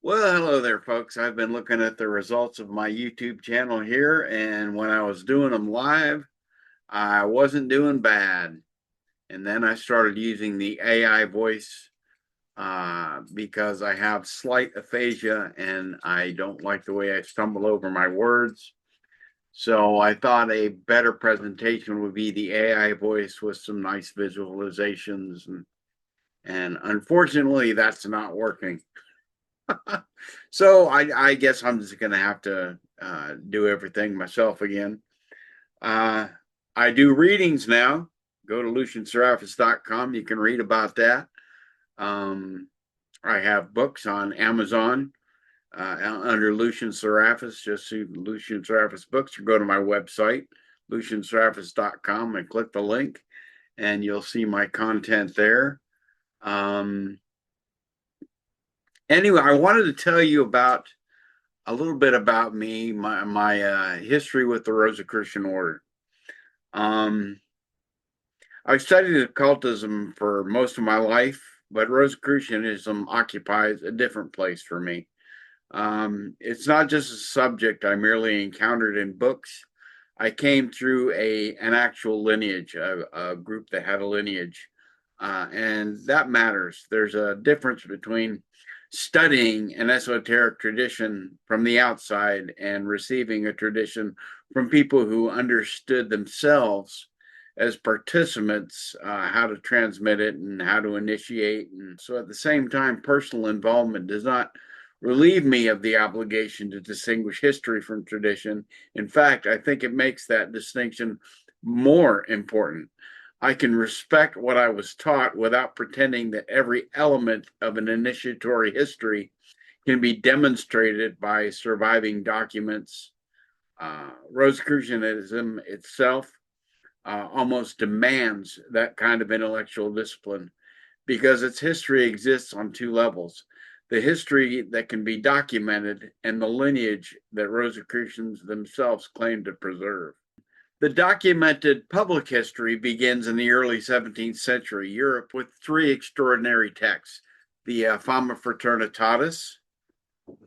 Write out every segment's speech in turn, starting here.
Well, hello there, folks. I've been looking at the results of my YouTube channel here, and when I was doing them live, I wasn't doing bad. And then I started using the AI voice because I have slight aphasia and I don't like the way I stumble over my words. So I thought a better presentation would be the AI voice with some nice visualizations, and unfortunately, that's not working. So I guess I'm just going to have to do everything myself again. Uh, I do readings now. Go to LucianSeraphis.com. You can read about that. Um, I have books on Amazon under Lucian Seraphis. Just see Lucian Seraphis books, or go to my website, LucianSeraphis.com, and click the link, and you'll see my content there. Anyway, I wanted to tell you about a little bit about me, my history with the Rosicrucian order. I studied occultism for most of my life, but Rosicrucianism occupies a different place for me. It's not just a subject I merely encountered in books. I came through an actual lineage, a group that had a lineage, and that matters. There's a difference between studying an esoteric tradition from the outside and receiving a tradition from people who understood themselves as participants, how to transmit it and how to initiate. And so at the same time, personal involvement does not relieve me of the obligation to distinguish history from tradition. In fact, I think it makes that distinction more important. I can respect what I was taught without pretending that every element of an initiatory history can be demonstrated by surviving documents. Rosicrucianism itself almost demands that kind of intellectual discipline because its history exists on two levels: the history that can be documented and the lineage that Rosicrucians themselves claim to preserve. The documented public history begins in the early 17th century Europe with three extraordinary texts: the Fama Fraternitatis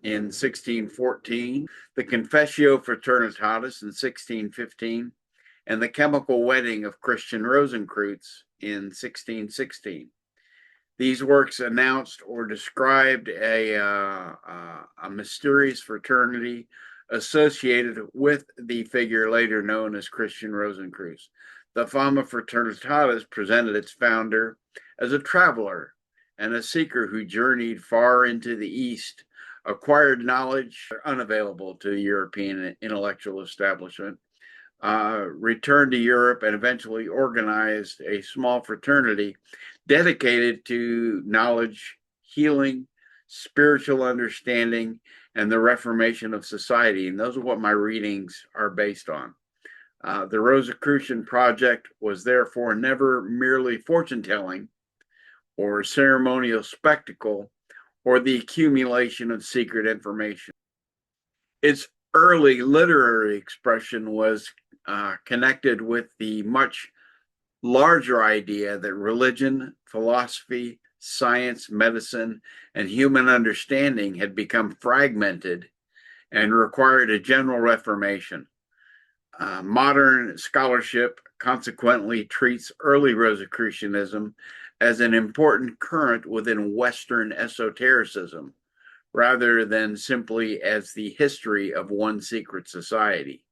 in 1614, the Confessio Fraternitatis in 1615, and the Chemical Wedding of Christian Rosenkreuz in 1616. These works announced or described a mysterious fraternity associated with the figure later known as Christian Rosenkreuz. The Fama Fraternitatis presented its founder as a traveler and a seeker who journeyed far into the East, acquired knowledge unavailable to the European intellectual establishment, returned to Europe, and eventually organized a small fraternity dedicated to knowledge, healing, spiritual understanding, and the reformation of society. And those are what my readings are based on. The Rosicrucian project was therefore never merely fortune telling or ceremonial spectacle or the accumulation of secret information. Its early literary expression was connected with the much larger idea that religion, philosophy, science, medicine, and human understanding had become fragmented and required a general reformation. Modern scholarship consequently treats early Rosicrucianism as an important current within Western esotericism, rather than simply as the history of one secret society.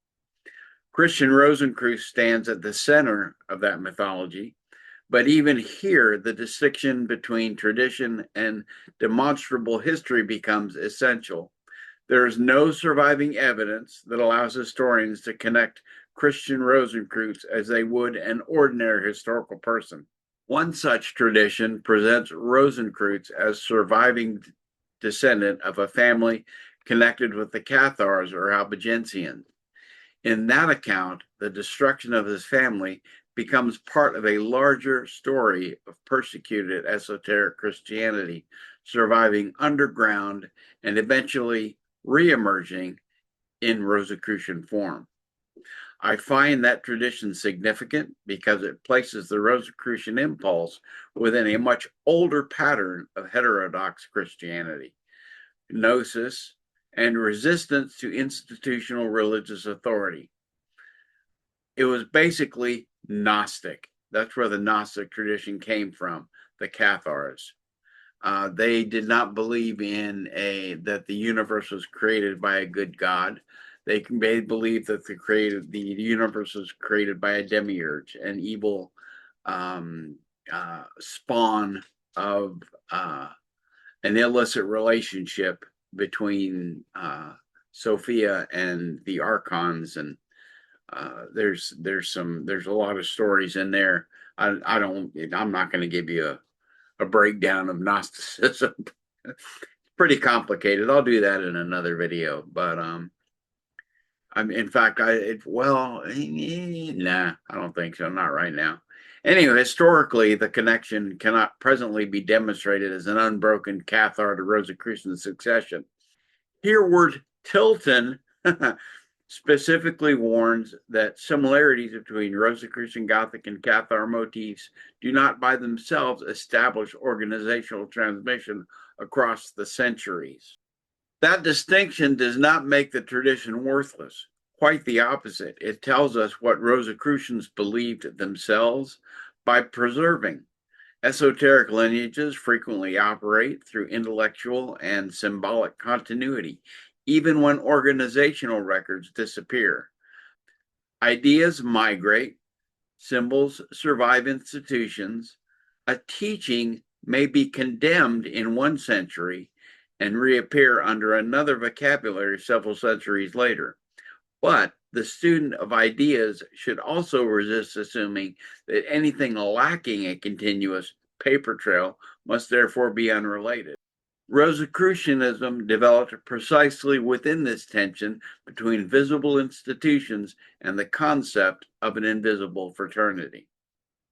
Christian Rosenkreuz stands at the center of that mythology, but even here, the distinction between tradition and demonstrable history becomes essential. There is no surviving evidence that allows historians to connect Christian Rosenkreuz as they would an ordinary historical person. One such tradition presents Rosenkreuz as surviving descendant of a family connected with the Cathars or Albigensians. In that account, the destruction of his family becomes part of a larger story of persecuted esoteric Christianity, surviving underground and eventually reemerging in Rosicrucian form. I find that tradition significant because it places the Rosicrucian impulse within a much older pattern of heterodox Christianity. gnosis, and resistance to institutional religious authority. It was basically Gnostic. That's where the Gnostic tradition came from, the Cathars. They did not believe in that the universe was created by a good God. They believed that the universe was created by a demiurge, an evil spawn of an illicit relationship between Sophia and the archons, and there's a lot of stories in there. I'm not going to give you a breakdown of Gnosticism. It's pretty complicated. I'll do that in another video. But in fact, nah, I don't think so. Not right now. Anyway, historically, the connection cannot presently be demonstrated as an unbroken Cathar to Rosicrucian succession. Hereward Tilton specifically warns that similarities between Rosicrucian, Gothic, and Cathar motifs do not by themselves establish organizational transmission across the centuries. That distinction does not make the tradition worthless. Quite the opposite. It tells us what Rosicrucians believed themselves by preserving. Esoteric lineages frequently operate through intellectual and symbolic continuity, even when organizational records disappear. Ideas migrate, symbols survive institutions. A teaching may be condemned in one century and reappear under another vocabulary several centuries later. But the student of ideas should also resist assuming that anything lacking a continuous paper trail must therefore be unrelated. Rosicrucianism developed precisely within this tension between visible institutions and the concept of an invisible fraternity.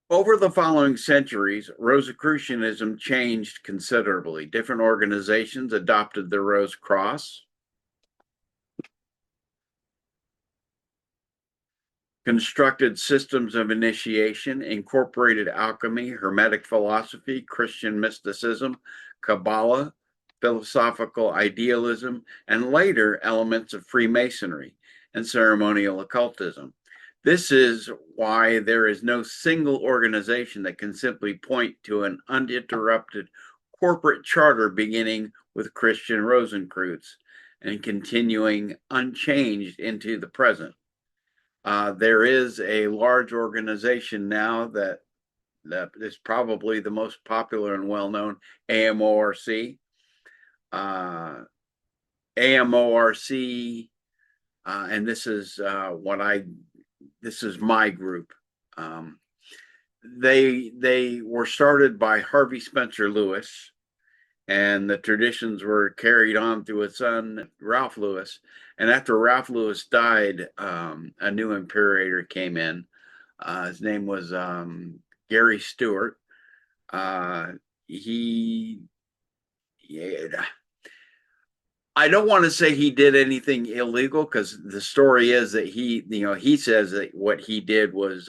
Over the following centuries, Rosicrucianism changed considerably. Different organizations adopted the Rose Cross, constructed systems of initiation, incorporated alchemy, Hermetic philosophy, Christian mysticism, Kabbalah, philosophical idealism, and later elements of Freemasonry and ceremonial occultism. This is why there is no single organization that can simply point to an uninterrupted corporate charter beginning with Christian Rosenkreuz and continuing unchanged into the present. There is a large organization now that is probably the most popular and well-known, AMORC. AMORC, and this is my group. They were started by Harvey Spencer Lewis, and the traditions were carried on through his son Ralph Lewis. And after Ralph Lewis died, a new imperator came in. His name was Gary Stewart. I don't want to say he did anything illegal, because the story is that he says that what he did was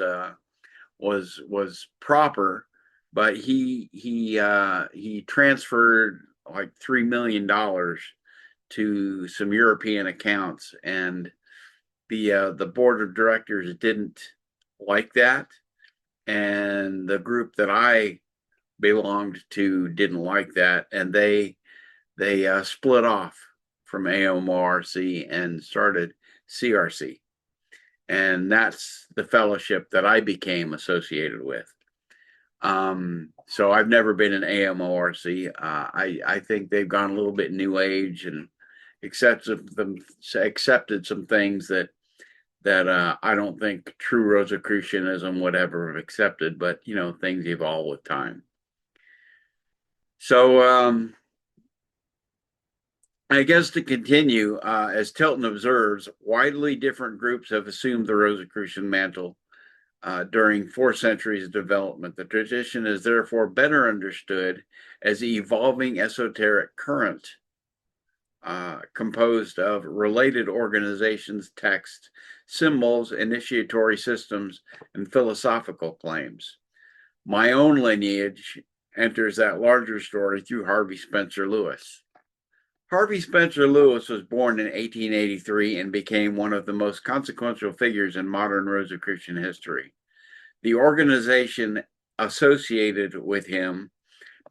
proper, but he transferred like $3 million to some European accounts, and the board of directors didn't like that, and the group that I belonged to didn't like that, and they split off from AMORC and started CRC. And that's the fellowship that I became associated with. So I've never been in AMORC. I think they've gone a little bit new age and accepted some things that I don't think true Rosicrucianism would ever have accepted, but things evolve with time. So I guess to continue, as Tilton observes, widely different groups have assumed the Rosicrucian mantle during 4 centuries of development. The tradition is therefore better understood as an evolving esoteric current composed of related organizations, texts, symbols, initiatory systems, and philosophical claims. My own lineage enters that larger story through Harvey Spencer Lewis. Harvey Spencer Lewis was born in 1883 and became one of the most consequential figures in modern Rosicrucian history. The organization associated with him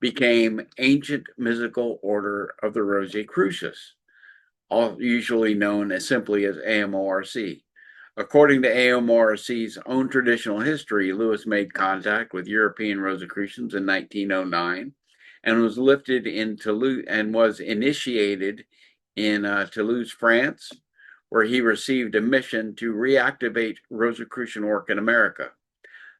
became Ancient Mystical Order of the Rosicrucians, usually known as simply as AMORC. According to AMORC's own traditional history, Lewis made contact with European Rosicrucians in 1909 and was lifted in Toulouse and was initiated in Toulouse, France, where he received a mission to reactivate Rosicrucian work in America.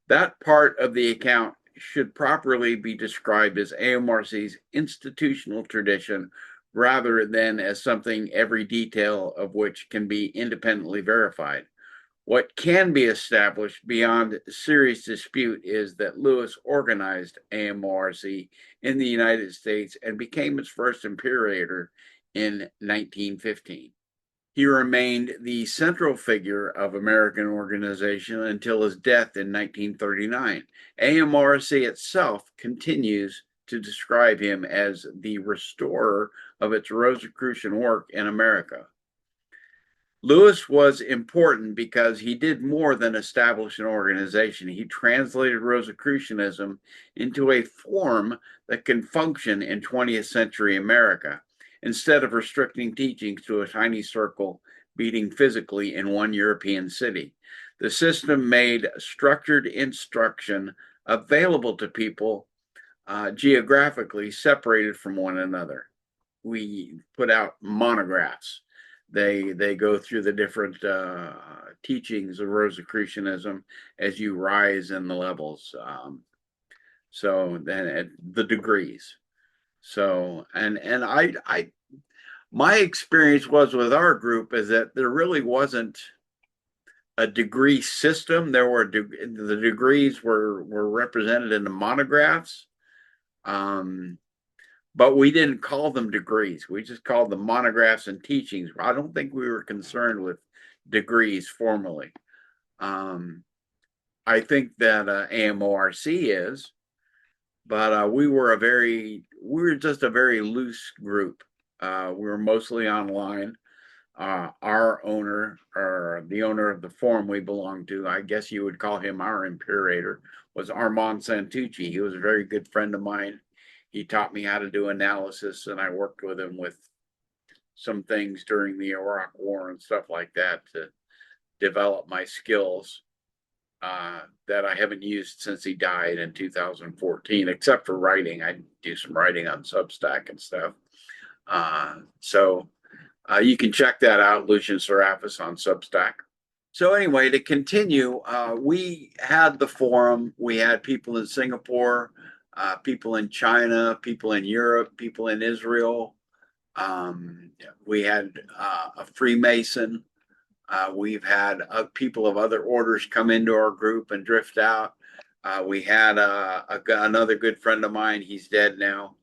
That part of the account should properly be described as AMRC's institutional tradition rather than as something every detail of which can be independently verified. What can be established beyond serious dispute is that Lewis organized AMRC in the United States and became its first imperator in 1915. He remained the central figure of American organization until his death in 1939. AMRC itself continues to describe him as the restorer of its Rosicrucian work in America. Lewis was important because he did more than establish an organization. He translated Rosicrucianism into a form that can function in 20th century America, instead of restricting teachings to a tiny circle meeting physically in one European city. The system made structured instruction available to people geographically separated from one another. We put out monographs. They go through the different teachings of Rosicrucianism as you rise in the levels. So then the degrees. So and I my experience was with our group is that there really wasn't a degree system. There were the degrees were represented in the monographs. But we didn't call them degrees. We just called them monographs and teachings. I don't think we were concerned with degrees formally. I think that AMORC is, but we were just a very loose group. We were mostly online. Our owner, or the owner of the forum we belonged to, I guess you would call him our imperator, was Armand Santucci. He was a very good friend of mine. He taught me how to do analysis, and I worked with him with some things during the Iraq War and stuff like that to develop my skills that I haven't used since he died in 2014, except for writing. I do some writing on Substack and stuff. So you can check that out, Lucian Seraphis on Substack. So anyway, to continue, we had the forum. We had people in Singapore, people in China, people in Europe, people in Israel. We had a Freemason. We've had people of other orders come into our group and drift out. We had another good friend of mine. He's dead now.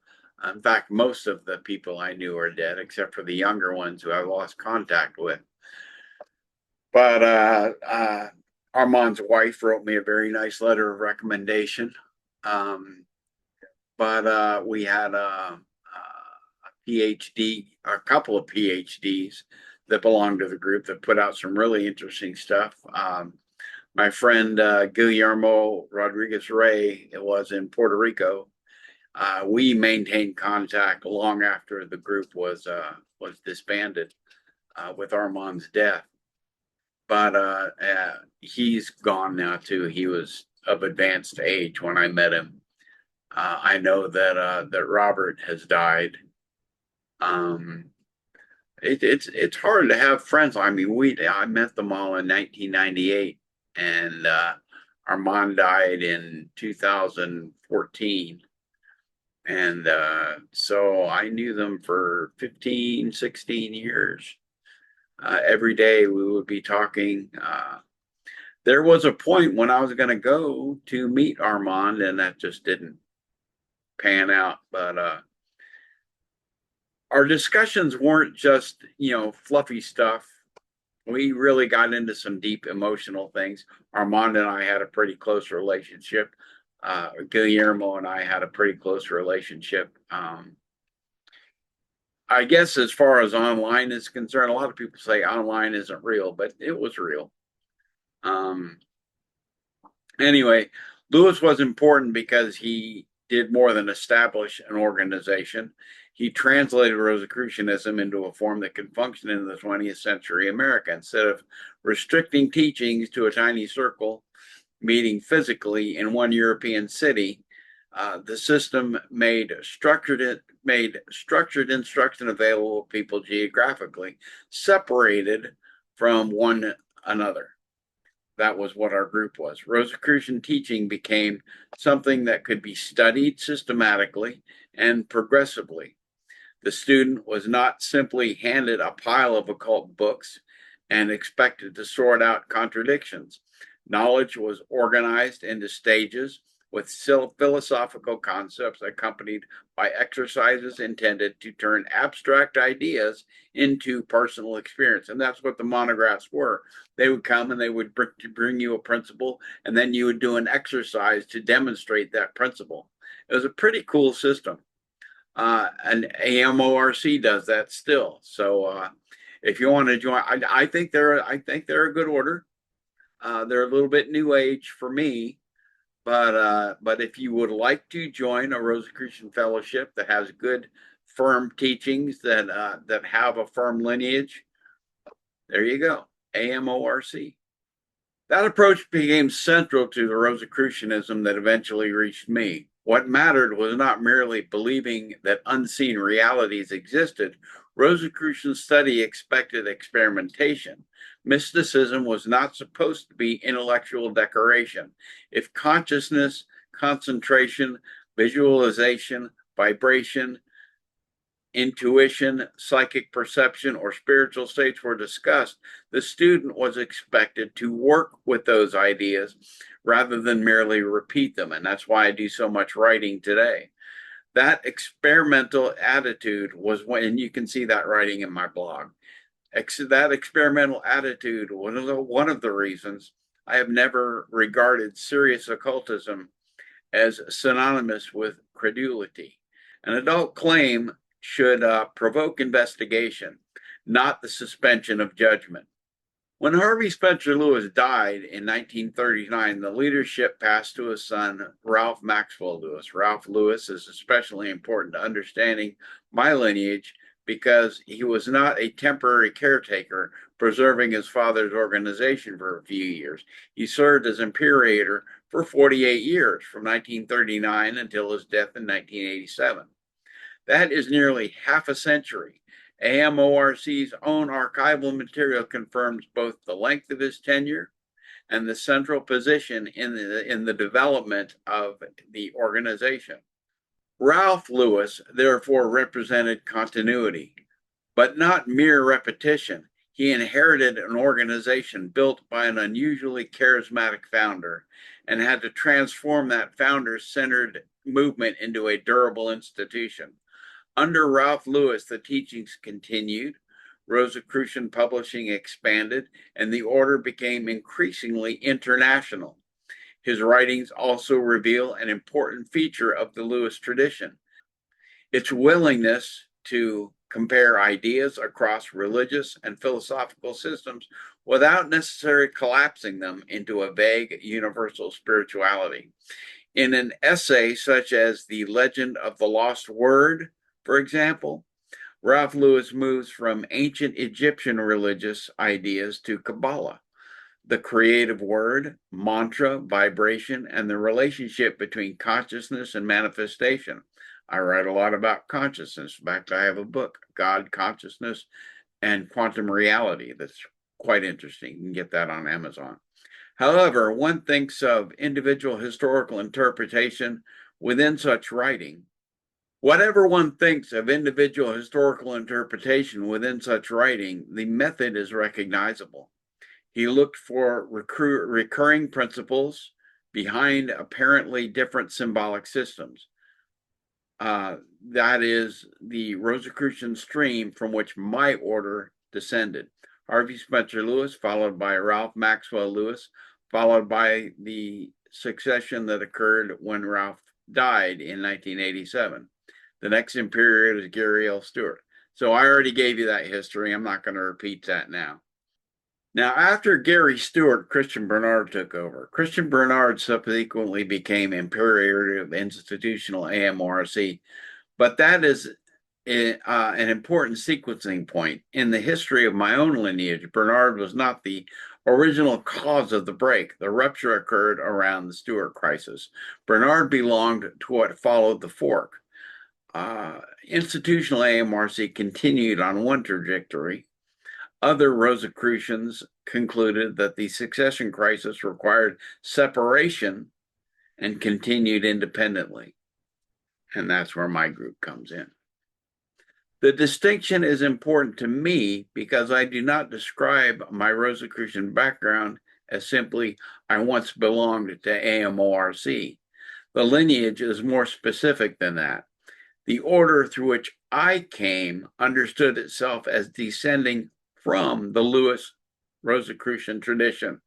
In fact, most of the people I knew are dead, except for the younger ones who I lost contact with. But Armand's wife wrote me a very nice letter of recommendation. But we had a PhD, a couple of PhDs that belonged to the group that put out some really interesting stuff. My friend Guillermo Rodriguez Rey, it was in Puerto Rico. We maintained contact long after the group was disbanded with Armand's death. But he's gone now too. He was of advanced age when I met him. I know that Robert has died. It's hard to have friends. I mean, I met them all in 1998, and Armand died in 2014. And so I knew them for 15, 16 years. Every day we would be talking. There was a point when I was going to go to meet Armand, and that just didn't pan out. But our discussions weren't just, fluffy stuff. We really got into some deep emotional things. Armand and I had a pretty close relationship. Guillermo and I had a pretty close relationship. I guess as far as online is concerned, a lot of people say online isn't real, but it was real. Anyway, Lewis was important because he did more than establish an organization. He translated Rosicrucianism into a form that could function in the 20th century America. Instead of restricting teachings to a tiny circle meeting physically in one European city, the system made structured instruction available to people geographically separated from one another. That was what our group was. Rosicrucian teaching became something that could be studied systematically and progressively. The student was not simply handed a pile of occult books and expected to sort out contradictions. Knowledge was organized into stages with philosophical concepts accompanied by exercises intended to turn abstract ideas into personal experience. And that's what the monographs were. They would come and they would bring you a principle, and then you would do an exercise to demonstrate that principle. It was a pretty cool system. And AMORC does that still. So if you want to join, I think they're a good order. They're a little bit new age for me, but if you would like to join a Rosicrucian fellowship that has good, firm teachings that have a firm lineage, there you go, AMORC. That approach became central to the Rosicrucianism that eventually reached me. What mattered was not merely believing that unseen realities existed. Rosicrucian study expected experimentation. Mysticism was not supposed to be intellectual decoration. If consciousness, concentration, visualization, vibration, intuition, psychic perception, or spiritual states were discussed, the student was expected to work with those ideas rather than merely repeat them. And that's why I do so much writing today. That experimental attitude was when, and you can see that writing in my blog. That experimental attitude was one of the reasons I have never regarded serious occultism as synonymous with credulity. An adult claim should provoke investigation, not the suspension of judgment. When Harvey Spencer Lewis died in 1939, the leadership passed to his son, Ralph Maxwell Lewis. Ralph Lewis is especially important to understanding my lineage because he was not a temporary caretaker preserving his father's organization for a few years. He served as imperator for 48 years, from 1939 until his death in 1987. That is nearly half a century. AMORC's own archival material confirms both the length of his tenure and the central position in the development of the organization. Ralph Lewis therefore represented continuity, but not mere repetition. He inherited an organization built by an unusually charismatic founder and had to transform that founder-centered movement into a durable institution. Under Ralph Lewis, the teachings continued, Rosicrucian publishing expanded, and the order became increasingly international. His writings also reveal an important feature of the Lewis tradition: its willingness to compare ideas across religious and philosophical systems without necessarily collapsing them into a vague universal spirituality. In an essay such as The Legend of the Lost Word, for example, Ralph Lewis moves from ancient Egyptian religious ideas to Kabbalah, the creative word, mantra, vibration, and the relationship between consciousness and manifestation. I write a lot about consciousness. In fact, I have a book, God, Consciousness, and Quantum Reality, that's quite interesting. You can get that on Amazon. However, one thinks of individual historical interpretation within such writing. Whatever one thinks of individual historical interpretation within such writing, the method is recognizable. He looked for recurring principles behind apparently different symbolic systems. That is the Rosicrucian stream from which my order descended. Harvey Spencer Lewis, followed by Ralph Maxwell Lewis, followed by the succession that occurred when Ralph died in 1987. The next imperator is Gary L. Stewart. So I already gave you that history. I'm not going to repeat that now. Now, after Gary Stewart, Christian Bernard took over. Christian Bernard subsequently became Imperator of Institutional AMORC, but that is an important sequencing point. In the history of my own lineage, Bernard was not the original cause of the break. The rupture occurred around the Stewart crisis. Bernard belonged to what followed the fork. Institutional AMRC continued on one trajectory. Other Rosicrucians concluded that the succession crisis required separation and continued independently. And that's where my group comes in. The distinction is important to me because I do not describe my Rosicrucian background as simply, I once belonged to AMORC. The lineage is more specific than that. The order through which I came understood itself as descending from the Lewis Rosicrucian tradition,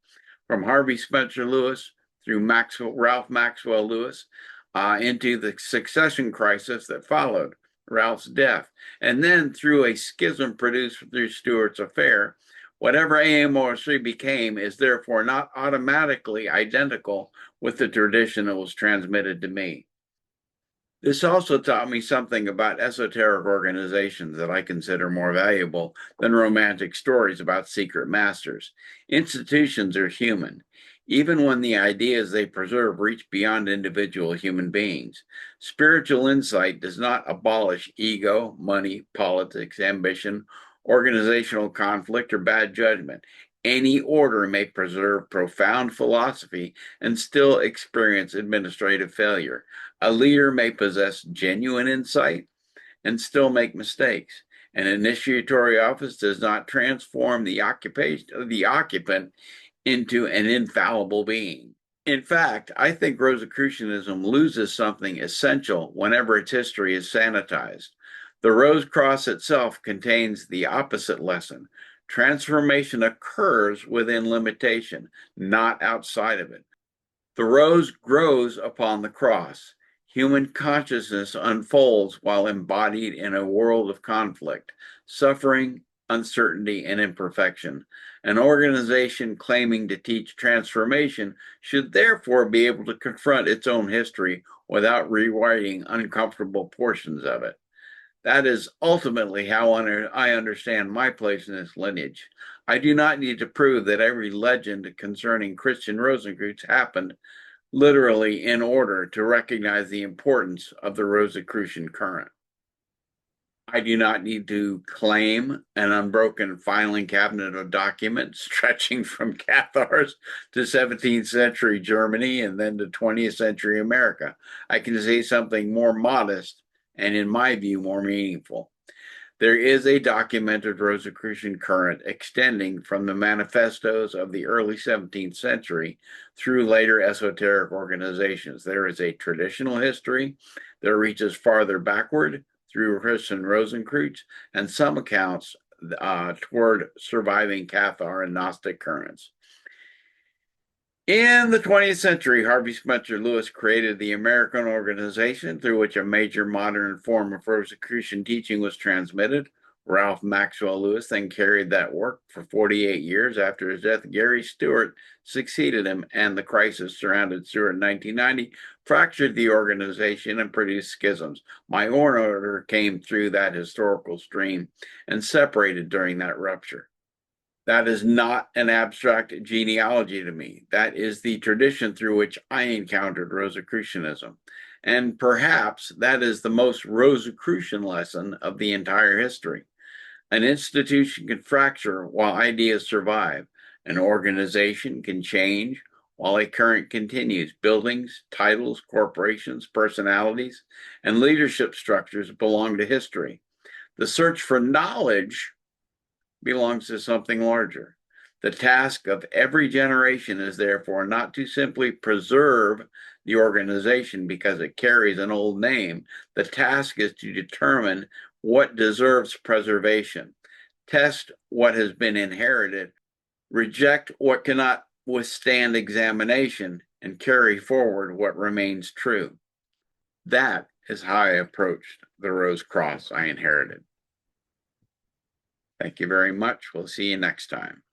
from Harvey Spencer Lewis through Ralph Maxwell Lewis into the succession crisis that followed Ralph's death, and then through a schism produced through Stewart's affair. Whatever AMORC became is therefore not automatically identical with the tradition that was transmitted to me. This also taught me something about esoteric organizations that I consider more valuable than romantic stories about secret masters. Institutions are human, even when the ideas they preserve reach beyond individual human beings. Spiritual insight does not abolish ego, money, politics, ambition, organizational conflict, or bad judgment. Any order may preserve profound philosophy and still experience administrative failure. A leader may possess genuine insight and still make mistakes. An initiatory office does not transform the occupant into an infallible being. In fact, I think Rosicrucianism loses something essential whenever its history is sanitized. The Rose Cross itself contains the opposite lesson. Transformation occurs within limitation, not outside of it. The rose grows upon the cross. Human consciousness unfolds while embodied in a world of conflict, suffering, uncertainty, and imperfection. An organization claiming to teach transformation should therefore be able to confront its own history without rewriting uncomfortable portions of it. That is ultimately how I understand my place in this lineage. I do not need to prove that every legend concerning Christian Rosenkreuz happened literally in order to recognize the importance of the Rosicrucian current. I do not need to claim an unbroken filing cabinet of documents stretching from Cathars to 17th century Germany and then to 20th century America. I can say something more modest and, in my view, more meaningful. There is a documented Rosicrucian current extending from the manifestos of the early 17th century through later esoteric organizations. There is a traditional history that reaches farther backward through Christian Rosenkreuz and some accounts toward surviving Cathar and Gnostic currents. In the 20th century, Harvey Spencer Lewis created the American organization through which a major modern form of Rosicrucian teaching was transmitted. Ralph Maxwell Lewis then carried that work for 48 years. After his death, Gary Stewart succeeded him, and the crisis surrounded Stewart in 1990 fractured the organization and produced schisms. My own order came through that historical stream and separated during that rupture. That is not an abstract genealogy to me. That is the tradition through which I encountered Rosicrucianism. And perhaps that is the most Rosicrucian lesson of the entire history. An institution can fracture while ideas survive. An organization can change while a current continues. Buildings, titles, corporations, personalities, and leadership structures belong to history. The search for knowledge belongs to something larger. The task of every generation is therefore not to simply preserve the organization because it carries an old name. The task is to determine what deserves preservation, test what has been inherited, reject what cannot withstand examination, and carry forward what remains true. That is how I approached the Rose Cross I inherited. Thank you very much. We'll see you next time.